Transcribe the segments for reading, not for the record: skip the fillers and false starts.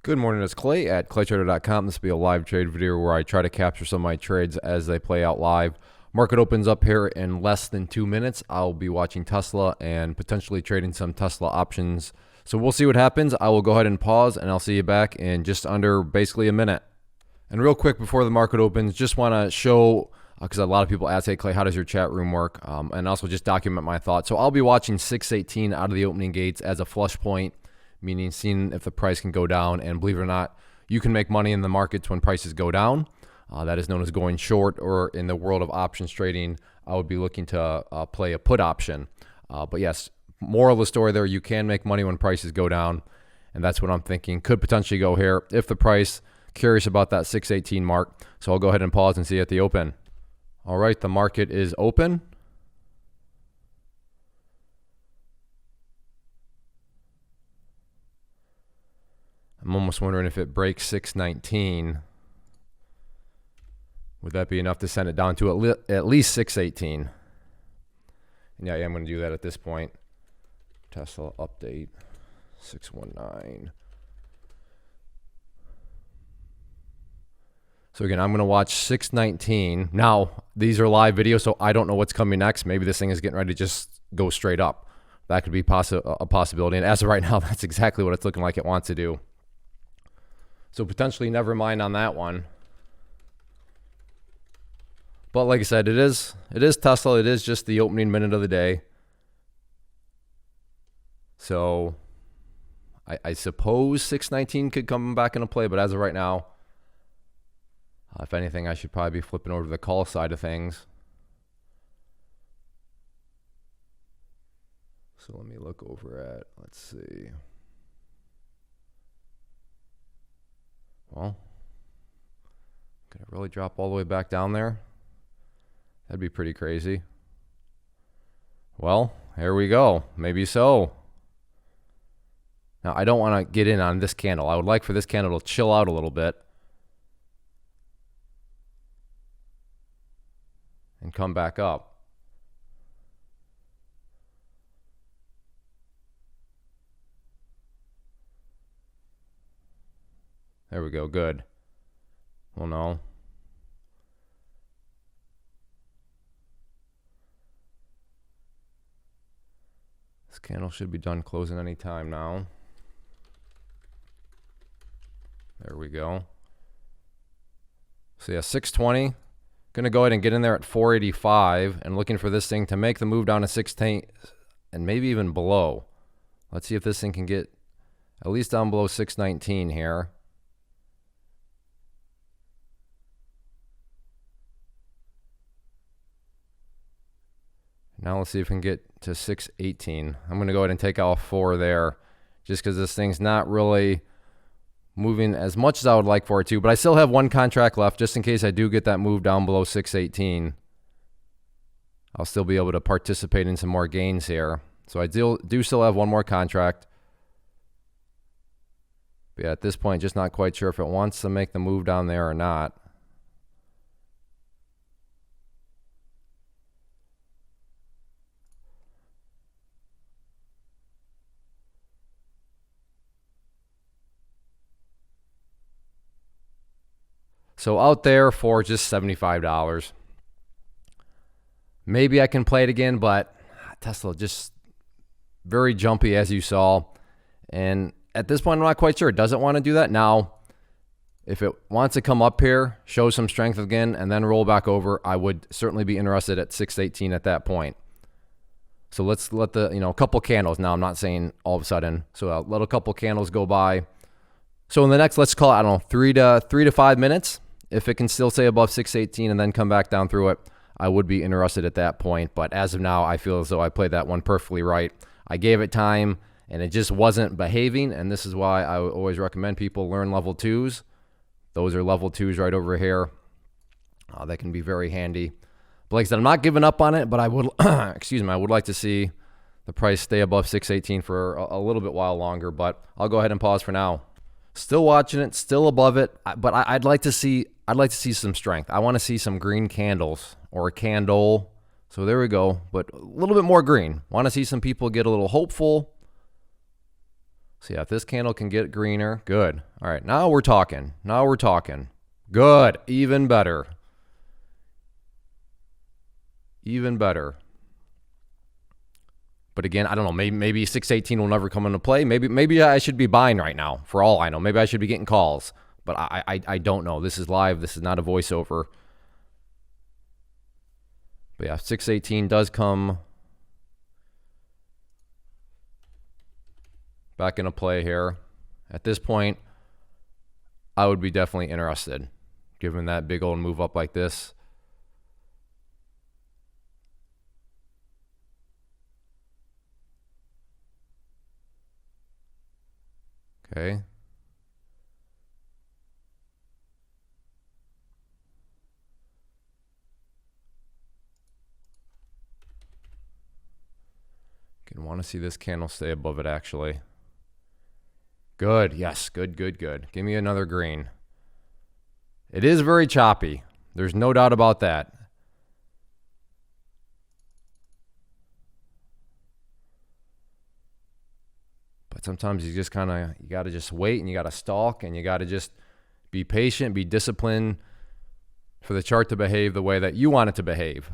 Good morning, it's Clay at claytrader.com. This will be a live trade video where I try to capture some of my trades as they play out live. Market opens up here in less than 2 minutes. I'll be watching Tesla and potentially trading some Tesla options. So we'll see what happens. I will go ahead and pause and I'll see you back in just under basically a minute. And real quick before the market opens, just want to show, because a lot of people ask, hey Clay, how does your chat room work? And also just document my thoughts. So I'll be watching 618 out of the opening gates as a flush point, meaning seeing if the price can go down. And believe it or not, you can make money in the markets when prices go down. That is known as going short, or in the world of options trading, I would be looking to play a put option. But yes, moral of the story there, you can make money when prices go down. And that's what I'm thinking could potentially go here if the price, curious about that 618 mark. So I'll go ahead and pause and see you at the open. All right, the market is open. I'm almost wondering if it breaks 619. Would that be enough to send it down to at least 618? And yeah, I'm going to do that at this point. Tesla update 619. So again, I'm going to watch 619. Now, these are live videos, so I don't know what's coming next. Maybe this thing is getting ready to just go straight up. That could be a possibility. And as of right now, that's exactly what it's looking like it wants to do. So potentially never mind on that one. But like I said, it is Tesla. It is just the opening minute of the day. So I suppose 619 could come back into play, but as of right now, if anything, I should probably be flipping over to the call side of things. So let me look over at, let's see. Well, could it really drop all the way back down there? That'd be pretty crazy. Well, here we go. Maybe so. Now, I don't want to get in on this candle. I would like for this candle to chill out a little bit and come back up. There we go. Good. Well, no. This candle should be done closing any time now. There we go. So yeah, 620. Gonna go ahead and get in there at 485 and looking for this thing to make the move down to 610 and maybe even below. Let's see if this thing can get at least down below 619 here. Now let's see if we can get to 618. I'm going to go ahead and take off 4 there just because this thing's not really moving as much as I would like for it to. But I still have 1 contract left just in case I do get that move down below 618. I'll still be able to participate in some more gains here. So I do still have 1 more contract. But yeah, at this point, just not quite sure if it wants to make the move down there or not. So out there for just $75. Maybe I can play it again, but Tesla just very jumpy as you saw. And at this point, I'm not quite sure. It doesn't want to do that. Now, if it wants to come up here, show some strength again, and then roll back over, I would certainly be interested at 618 at that point. So let's let the, a couple candles. Now, I'm not saying all of a sudden. So I'll let a couple candles go by. So in the next, let's call it, I don't know, 3 to 5 minutes. If it can still stay above 618 and then come back down through it, I would be interested at that point. But as of now, I feel as though I played that one perfectly right. I gave it time, and it just wasn't behaving. And this is why I always recommend people learn level 2s. Those are level 2s right over here. That can be very handy. But like I said, I'm not giving up on it, but I would, excuse me, I would like to see the price stay above 618 for a little bit while longer. But I'll go ahead and pause for now. Still watching it, still above it, but I'd like to see some strength. I want to see some green candles or a candle. So there we go, but a little bit more green. Want to see some people get a little hopeful. So yeah, if this candle can get greener, good. All right, now we're talking. Now we're talking. Good, even better. Even better. But again, I don't know. Maybe 618 will never come into play. Maybe I should be buying right now. For all I know, maybe I should be getting calls. But I don't know. This is live. This is not a voiceover. But yeah, 618 does come back into play here. At this point, I would be definitely interested, given that big old move up like this. Okay. Want to see this candle stay above it, actually. Good. Yes. Good, good, good. Give me another green. It is very choppy. There's no doubt about that. But sometimes you just kind of, you got to just wait and you got to stalk and you got to just be patient, be disciplined for the chart to behave the way that you want it to behave.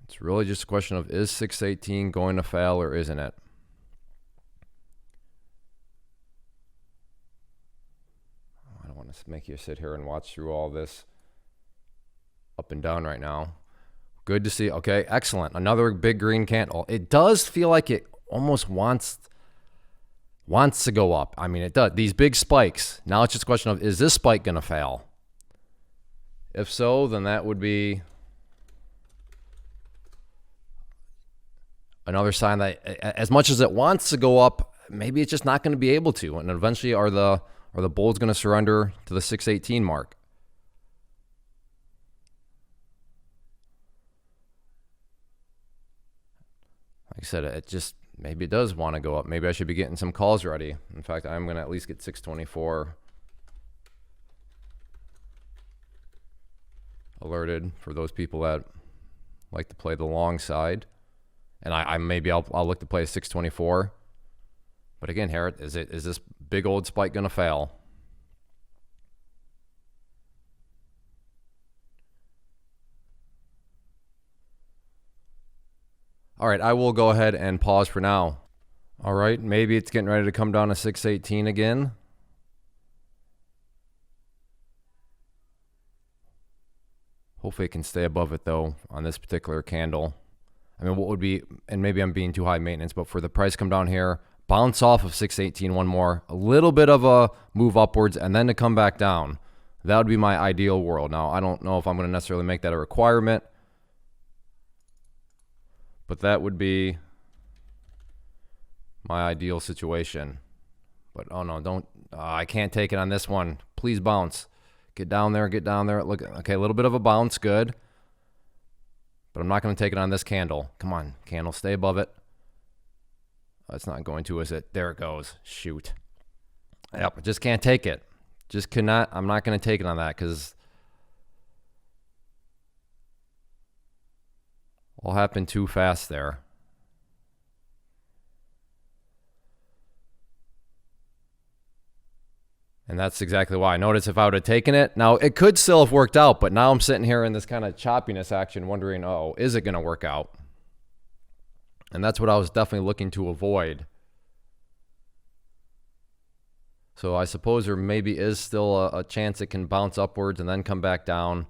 It's really just a question of, is 618 going to fail or isn't it? I don't want to make you sit here and watch through all this up and down right now. Good to see. Okay, excellent. Another big green candle. It does feel like it almost wants to go up. I mean, it does. These big spikes. Now it's just a question of, is this spike going to fail? If so, then that would be another sign that as much as it wants to go up, maybe it's just not going to be able to. And eventually are the bulls going to surrender to the 618 mark? Like I said, it just, maybe it does want to go up. Maybe I should be getting some calls ready. In fact, I'm going to at least get 624 alerted for those people that like to play the long side. And I'll look to play a 624. But again, here, is this big old spike going to fail? All right, I will go ahead and pause for now. All right, maybe it's getting ready to come down to 618 again. Hopefully it can stay above it, though, on this particular candle. I mean, what would be, and maybe I'm being too high maintenance, but for the price come down here, bounce off of 618 one more, a little bit of a move upwards, and then to come back down. That would be my ideal world. Now, I don't know if I'm going to necessarily make that a requirement, but that would be my ideal situation. But, oh no, don't, I can't take it on this one. Please bounce. Get down there, get down there. Look, okay, a little bit of a bounce, good. But I'm not going to take it on this candle. Come on, candle, stay above it. Oh, it's not going to, is it? There it goes. Shoot. Yep, I just can't take it. Just cannot. I'm not going to take it on that because all happened too fast there. And that's exactly why. Notice if I would have taken it, now it could still have worked out, but now I'm sitting here in this kind of choppiness action wondering, oh, is it going to work out? And that's what I was definitely looking to avoid. So I suppose there maybe is still a chance it can bounce upwards and then come back down.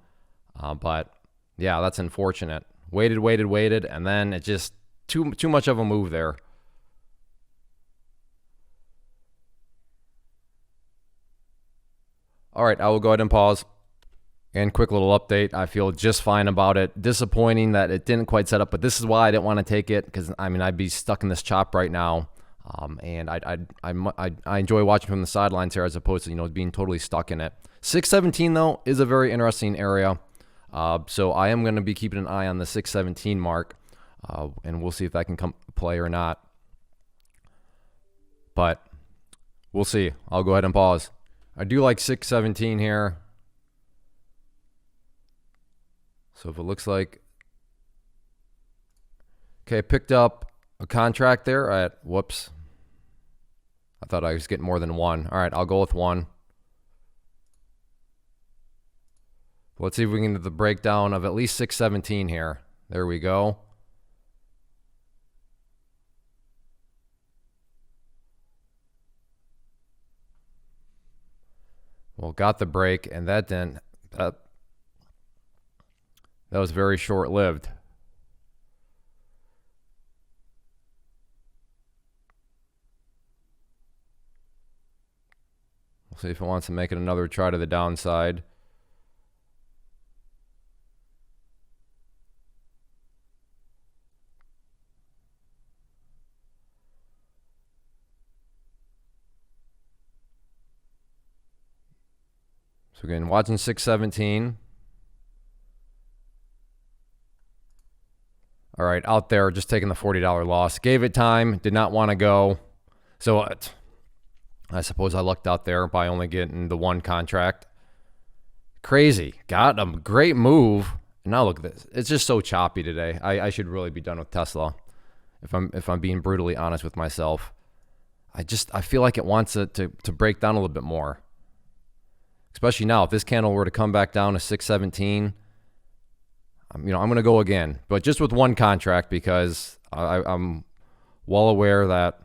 But yeah, that's unfortunate. Waited, and then it just too much of a move there. All right, I will go ahead and pause. And quick little update. I feel just fine about it. Disappointing that it didn't quite set up, but this is why I didn't want to take it because I mean I'd be stuck in this chop right now, and I enjoy watching from the sidelines here as opposed to being totally stuck in it. 617 though is a very interesting area, so I am going to be keeping an eye on the 617 mark. and we'll see if that can come play or not. But we'll see. I'll go ahead and pause. I do like 617 here. So if it looks like, okay, picked up a contract there at, whoops. I thought I was getting more than one. All right, I'll go with one. Let's see if we can get the breakdown of at least 617 here. There we go. Well, got the break, and that didn't, that was very short-lived. We'll see if it wants to make it another try to the downside. So again, watching 617. All right, out there, just taking the $40 loss. Gave it time, did not want to go. So I suppose I lucked out there by only getting the one contract. Crazy. Got a great move. Now look at this. It's just so choppy today. I should really be done with Tesla, if I'm being brutally honest with myself. I feel like it wants it to break down a little bit more. Especially now, if this candle were to come back down to 617, I'm going to go again, but just with one contract, because I'm well aware that,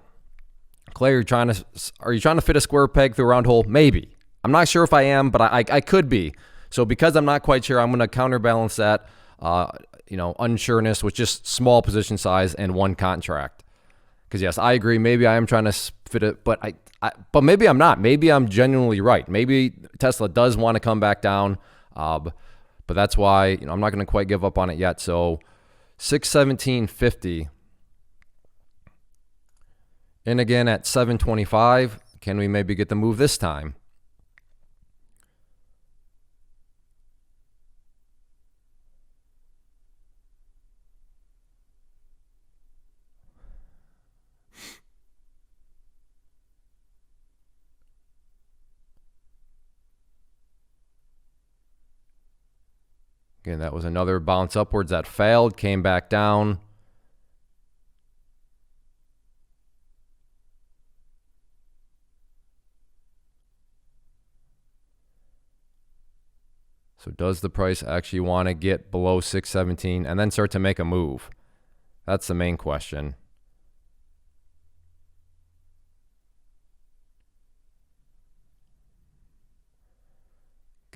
Clay, are you trying to fit a square peg through a round hole? Maybe. I'm not sure if I am, but I could be. So because I'm not quite sure, I'm going to counterbalance that, unsureness with just small position size and one contract. Because yes, I agree. Maybe I am trying to fit it, but but maybe I'm not. Maybe I'm genuinely right. Maybe Tesla does want to come back down. But that's why I'm not going to quite give up on it yet. So 617.50. And again at 725. Can we maybe get the move this time? Again, that was another bounce upwards that failed, came back down. So does the price actually want to get below 617 and then start to make a move? That's the main question.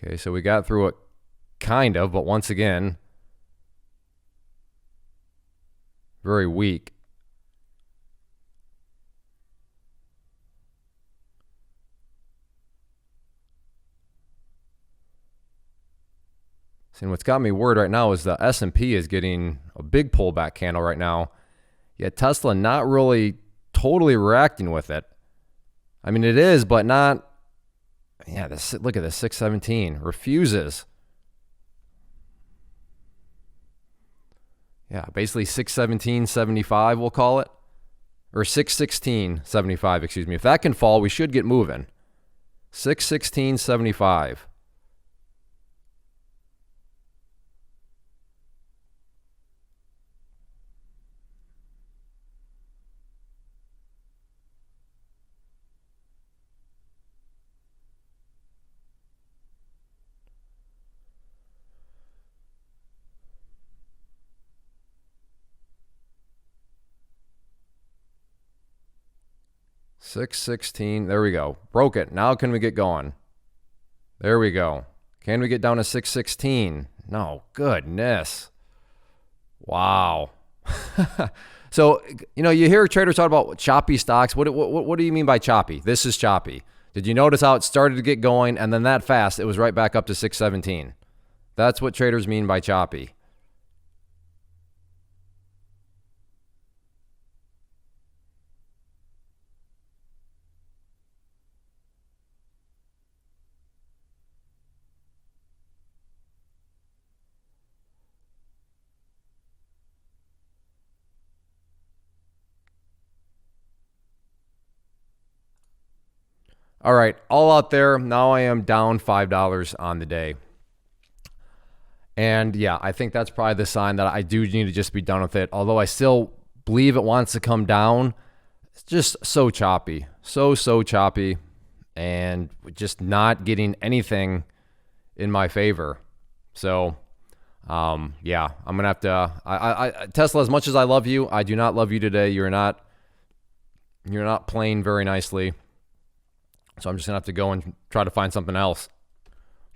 Okay, so we got through it kind of, but once again, very weak. See, what's got me worried right now is the S&P is getting a big pullback candle right now, yet Tesla not really totally reacting with it. I mean, it is, but not. Yeah, look at this, 617 refuses. Yeah, basically 617.75, we'll call it. Or 616.75, excuse me. If that can fall, we should get moving. 616.75. $616. There we go. Broke it. Now can we get going? There we go. Can we get down to 616? No. Goodness. Wow. So, you hear traders talk about choppy stocks. What do you mean by choppy? This is choppy. Did you notice how it started to get going and then that fast, it was right back up to 617? That's what traders mean by choppy. All right, all out there. Now I am down $5 on the day. And yeah, I think that's probably the sign that I do need to just be done with it. Although I still believe it wants to come down. It's just so choppy. So choppy. And just not getting anything in my favor. So, yeah, I'm going to have to... Tesla, as much as I love you, I do not love you today. You're not playing very nicely. So I'm just going to have to go and try to find something else.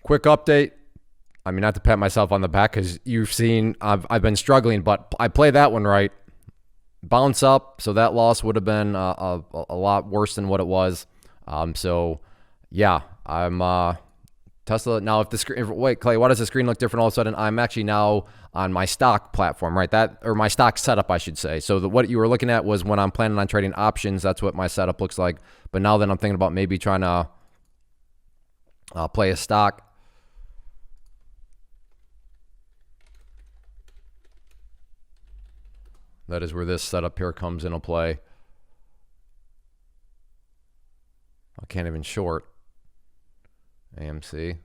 Quick update. I mean, not to pat myself on the back because you've seen I've been struggling, but I played that one right. Bounce up, so that loss would have been a lot worse than what it was. So, yeah, I'm Tesla. Now, if the screen, wait, Clay, why does the screen look different all of a sudden? I'm actually now on my stock platform, right? Or my stock setup, I should say. So what you were looking at was when I'm planning on trading options, that's what my setup looks like. But now that I'm thinking about maybe trying to play a stock, that is where this setup here comes into play. I can't even short. AMC.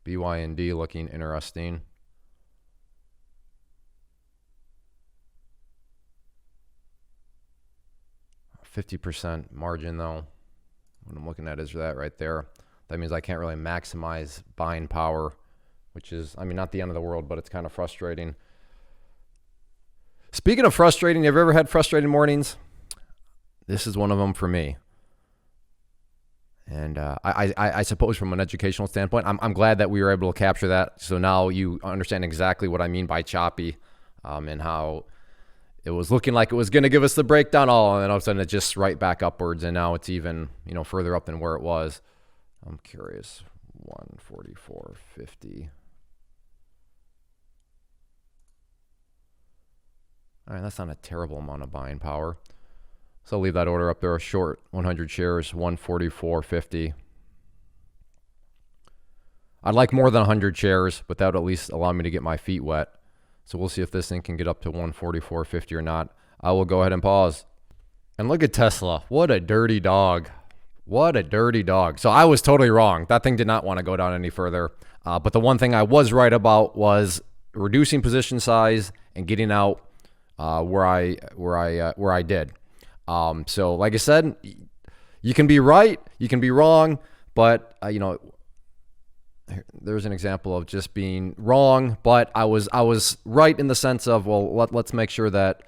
BYND looking interesting. %50 margin though. What I'm looking at is that right there. That means I can't really maximize buying power, which is, I mean, not the end of the world, but it's kind of frustrating. Speaking of frustrating, have you ever had frustrating mornings? This is one of them for me. And I suppose from an educational standpoint, I'm glad that we were able to capture that. So now you understand exactly what I mean by choppy, and how it was looking like it was going to give us the breakdown and all of a sudden it's just right back upwards. And now it's even, further up than where it was. I'm curious. 144.50. All right, that's not a terrible amount of buying power. So I'll leave that order up there, short 100 shares, 144.50. I'd like more than 100 shares, but that would at least allow me to get my feet wet. So we'll see if this thing can get up to 144.50 or not. I will go ahead and pause. And look at Tesla. What a dirty dog. What a dirty dog. So I was totally wrong. That thing did not want to go down any further. But the one thing I was right about was reducing position size and getting out where I did. So like I said, you can be right, you can be wrong, but there's an example of just being wrong, but I was right in the sense of, well, let's make sure that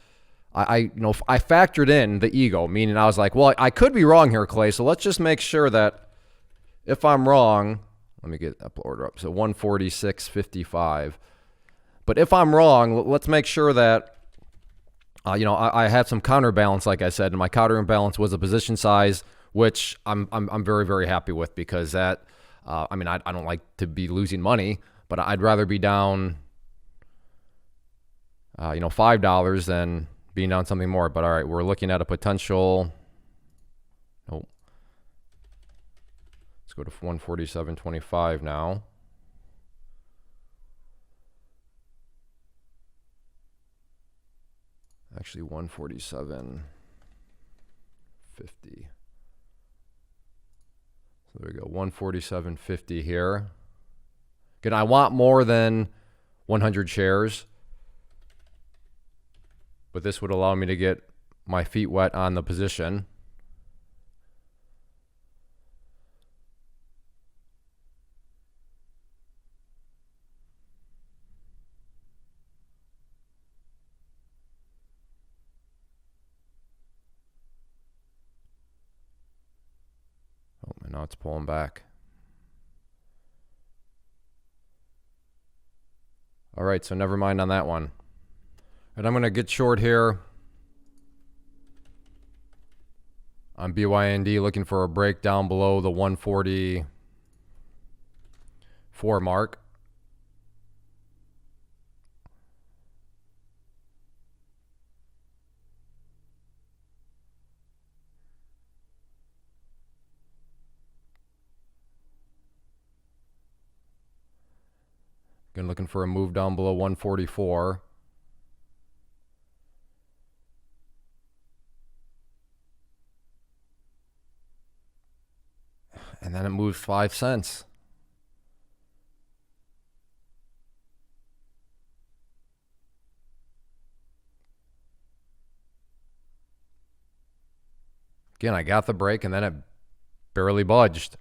I factored in the ego, meaning I was like, well, I could be wrong here, Clay. So let's just make sure that if I'm wrong, let me get up order up. So 146.55. But if I'm wrong, let's make sure that I had some counterbalance, like I said, and my counterbalance was a position size, which I'm very, very happy with, because that, I don't like to be losing money, but I'd rather be down, $5 than being down something more. But all right, we're looking at a potential. Let's go to 147.25 now. Actually, 147.50. So there we go, 147.50 here. Again, I want more than 100 shares, but this would allow me to get my feet wet on the position. Now it's pulling back. All right, so never mind on that one. And I'm going to get short here on BYND, looking for a break down below the 144 mark. Again, looking for a move down below 144. And then it moves 5 cents. Again, I got the break, and then it barely budged.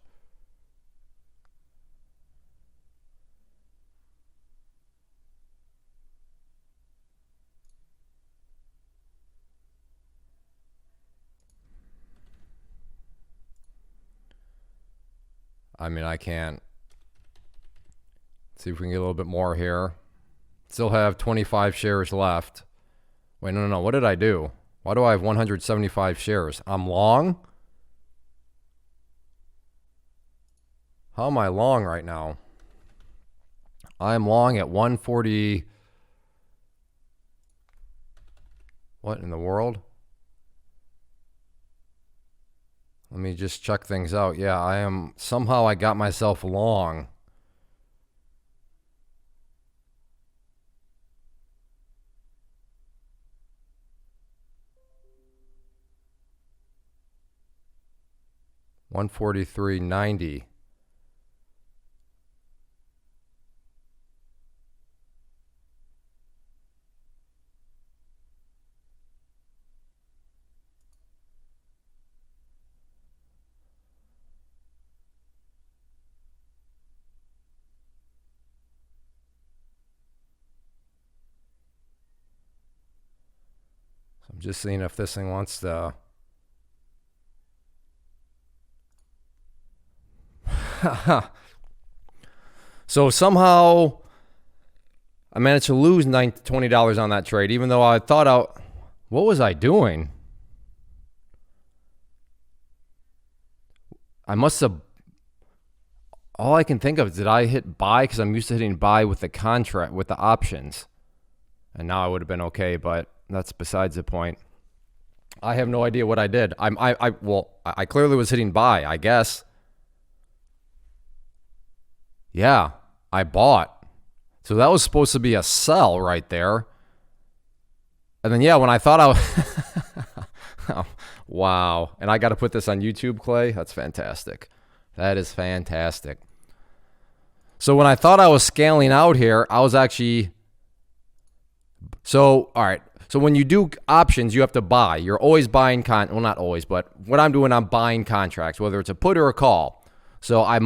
I mean, I can't. See if we can get a little bit more here. Still have 25 shares left. Wait, no. What did I do? Why do I have 175 shares? I'm long? How am I long right now? I'm long at 140. What in the world? Let me just check things out. Yeah, I am. Somehow I got myself long. $143.90. I'm just seeing if this thing wants to. So somehow I managed to lose $20 on that trade, even though I thought out. What was I doing? I must have. All I can think of is, did I hit buy? Because I'm used to hitting buy with the contract, with the options. And now I would have been okay, but that's besides the point. I have no idea what I did. I clearly was hitting buy, I guess. Yeah, I bought. So that was supposed to be a sell right there. And then, yeah, when I thought I was... Oh, wow. And I got to put this on YouTube, Clay? That's fantastic. That is fantastic. So when I thought I was scaling out here, I was actually... So, all right. So when you do options, you have to buy. You're always buying well, not always, but what I'm doing, I'm buying contracts, whether it's a put or a call. So I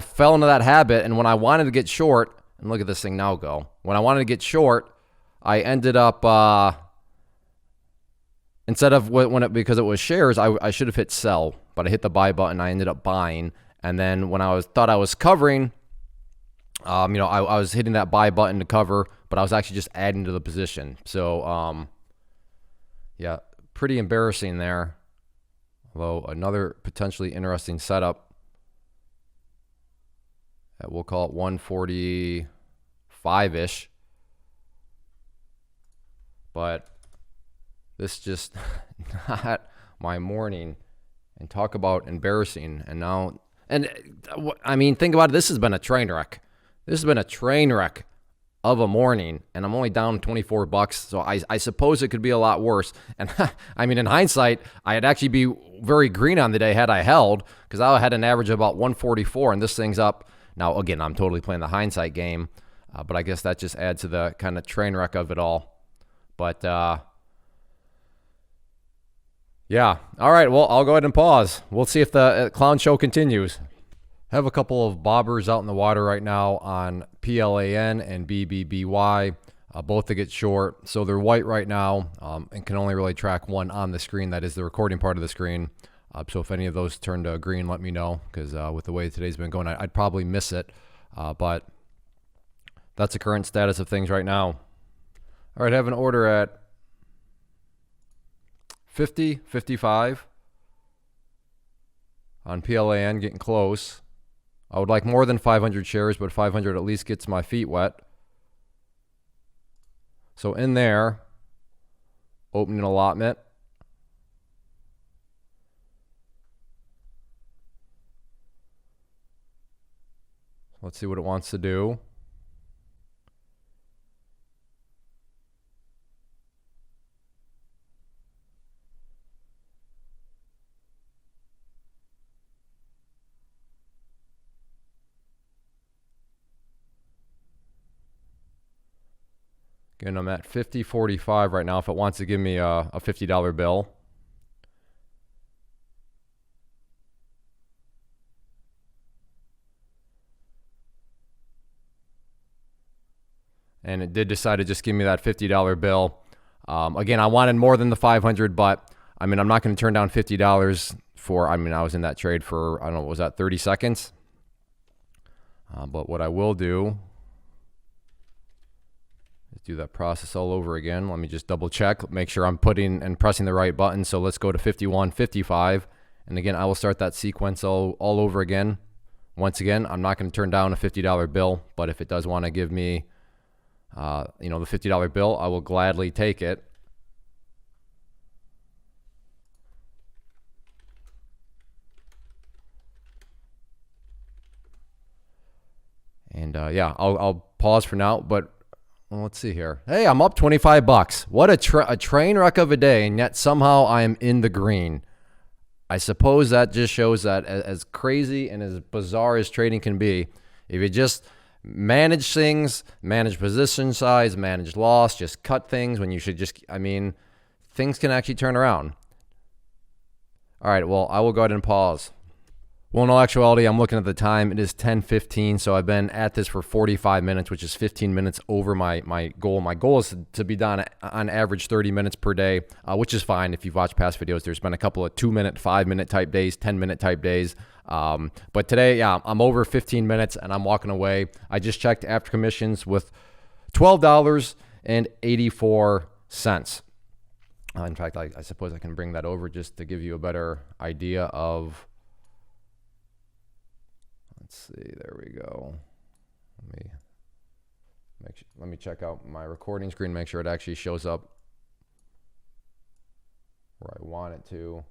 fell into that habit, and when I wanted to get short, and look at this thing now go. When I wanted to get short, I ended up instead of because it was shares, I should have hit sell, but I hit the buy button. I ended up buying, and then when thought I was covering, I was hitting that buy button to cover, but I was actually just adding to the position. So, yeah, pretty embarrassing there. Although another potentially interesting setup. We'll call it 145-ish. But this just not my morning. And talk about embarrassing. And now, I mean, think about it. This has been a train wreck. This has been a train wreck of a morning, and I'm only down $24. So I suppose it could be a lot worse. And I mean, in hindsight, I'd actually be very green on the day had I held, because I had an average of about 144, and this thing's up. Now, again, I'm totally playing the hindsight game, but I guess that just adds to the kind of train wreck of it all. But, yeah. All right, well, I'll go ahead and pause. We'll see if the clown show continues. Have a couple of bobbers out in the water right now on PLAN and BBBY, both to get short. So they're white right now and can only really track one on the screen. That is the recording part of the screen. So if any of those turn to green, let me know, because with the way today's been going, I'd probably miss it. But that's the current status of things right now. All right, I have an order at 50, 55 on PLAN, getting close. I would like more than 500 shares, but 500 at least gets my feet wet. So in there, opening allotment. Let's see what it wants to do. Again, I'm at 50.45 right now if it wants to give me a $50 bill. And it did decide to just give me that $50 bill. Again, I wanted more than the 500, but I mean, I'm not going to turn down $50 for, I mean, I was in that trade for, I don't know, was that 30 seconds? But what I will do is do that process all over again. Let me just double check, make sure I'm putting and pressing the right button. So let's go to 51.55. And again, I will start that sequence all over again. Once again, I'm not going to turn down a $50 bill, but if it does want to give me you know, the $50 bill, I will gladly take it. And yeah, I'll pause for now, but well, let's see here. Hey, I'm up 25 bucks. What a train wreck of a day, and yet somehow I am in the green. I suppose that just shows that as crazy and as bizarre as trading can be, if you just manage things, manage position size, manage loss, just cut things when you should just, I mean, things can actually turn around. All right, well, I will go ahead and pause. Well, in all actuality, I'm looking at the time. It is 10:15, so I've been at this for 45 minutes, which is 15 minutes over my goal. My goal is to be done on average 30 minutes per day, which is fine. If you've watched past videos, there's been a couple of 2-minute, 5-minute type days, 10-minute type days. But today, yeah, I'm over 15 minutes and I'm walking away. I just checked after commissions with $12.84. In fact, I suppose I can bring that over just to give you a better idea of, let's see, there we go. Let me check out my recording screen, make sure it actually shows up where I want it to.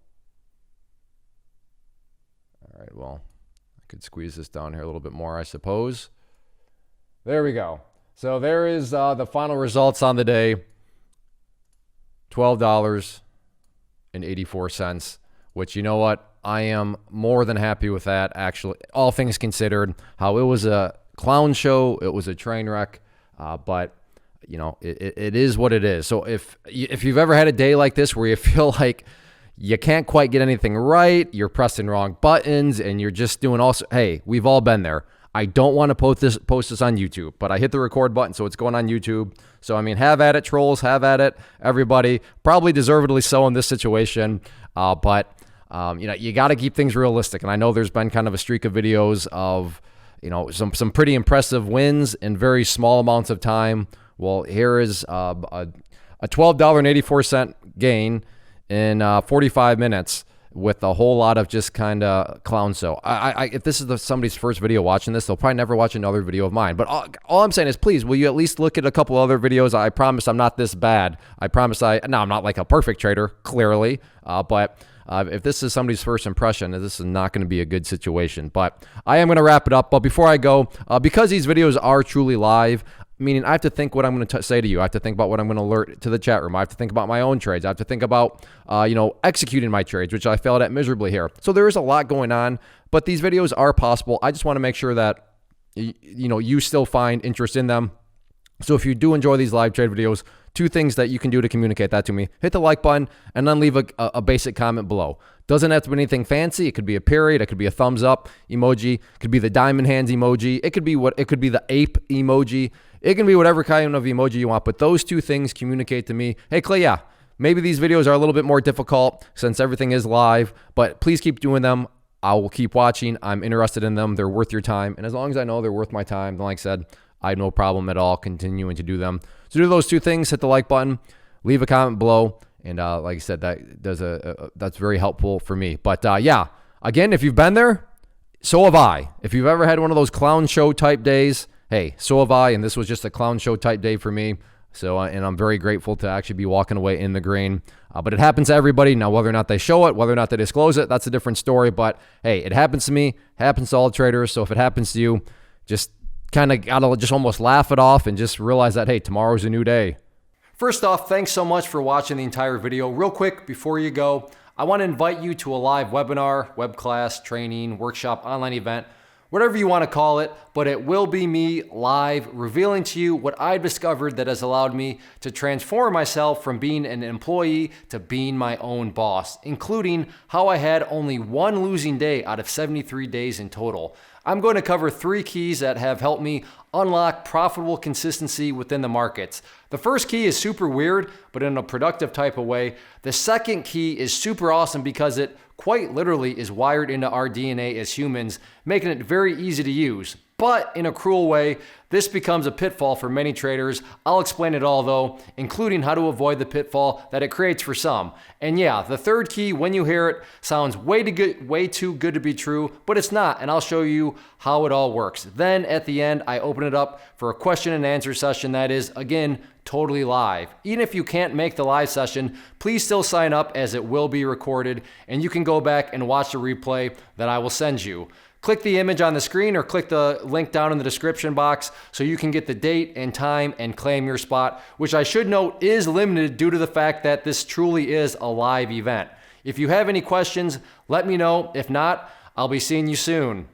All right, well, I could squeeze this down here a little bit more, I suppose. There we go. So there is the final results on the day. $12.84, which, you know what? I am more than happy with that, actually, all things considered. How it was a clown show, it was a train wreck, but, you know, it is what it is. So if you've ever had a day like this where you feel like you can't quite get anything right, you're pressing wrong buttons, and you're just doing hey, we've all been there. I don't want to post this on YouTube, but I hit the record button, so it's going on YouTube. So, I mean, have at it, trolls, have at it, everybody. Probably deservedly so in this situation, but you know, you got to keep things realistic. And I know there's been kind of a streak of videos of, you know, some pretty impressive wins in very small amounts of time. Well, here is a $12.84 gain in 45 minutes with a whole lot of just kind of clown show. If this is somebody's first video watching this, they'll probably never watch another video of mine. But all I'm saying is, please, will you at least look at a couple other videos? I promise I'm not this bad. I promise I'm not like a perfect trader, clearly. But if this is somebody's first impression, this is not going to be a good situation. But I am going to wrap it up. But before I go, because these videos are truly live, meaning I have to think what I'm going to say to you. I have to think about what I'm going to alert to the chat room. I have to think about my own trades. I have to think about, you know, executing my trades, which I failed at miserably here. So there is a lot going on, but these videos are possible. I just want to make sure that, you know, you still find interest in them. So if you do enjoy these live trade videos, 2 things that you can do to communicate that to me: hit the like button and then leave a basic comment below. Doesn't have to be anything fancy. It could be a period. It could be a thumbs up emoji. It could be the diamond hands emoji. It could be the ape emoji. It can be whatever kind of emoji you want. But those 2 things communicate to me, hey, Clay, yeah, maybe these videos are a little bit more difficult since everything is live, but please keep doing them. I will keep watching. I'm interested in them. They're worth your time. And as long as I know they're worth my time, then like I said, I have no problem at all continuing to do them. So do those 2 things: hit the like button, leave a comment below, and like I said, that's very helpful for me. But yeah, again, if you've been there, so have I. If you've ever had one of those clown show type days, hey, so have I, and this was just a clown show type day for me. So, and I'm very grateful to actually be walking away in the green. But it happens to everybody. Now, whether or not they show it, whether or not they disclose it, that's a different story. But hey, it happens to me, happens to all traders. So if it happens to you, just kind of gotta just almost laugh it off and just realize that, hey, tomorrow's a new day. First off, thanks so much for watching the entire video. Real quick, before you go, I want to invite you to a live webinar, web class, training, workshop, online event whatever you want to call it, but it will be me live revealing to you what I've discovered that has allowed me to transform myself from being an employee to being my own boss, including how I had only one losing day out of 73 days in total. I'm going to cover 3 keys that have helped me unlock profitable consistency within the markets. The first key is super weird, but in a productive type of way. The second key is super awesome because it quite literally is wired into our DNA as humans, making it very easy to use. But in a cruel way, this becomes a pitfall for many traders. I'll explain it all though, including how to avoid the pitfall that it creates for some. And yeah, the third key, when you hear it, sounds way too good to be true, but it's not, and I'll show you how it all works. Then at the end, I open it up for a question and answer session that is, again, totally live. Even if you can't make the live session, please still sign up as it will be recorded, and you can go back and watch the replay that I will send you. Click the image on the screen or click the link down in the description box so you can get the date and time and claim your spot, which I should note is limited due to the fact that this truly is a live event. If you have any questions, let me know. If not, I'll be seeing you soon.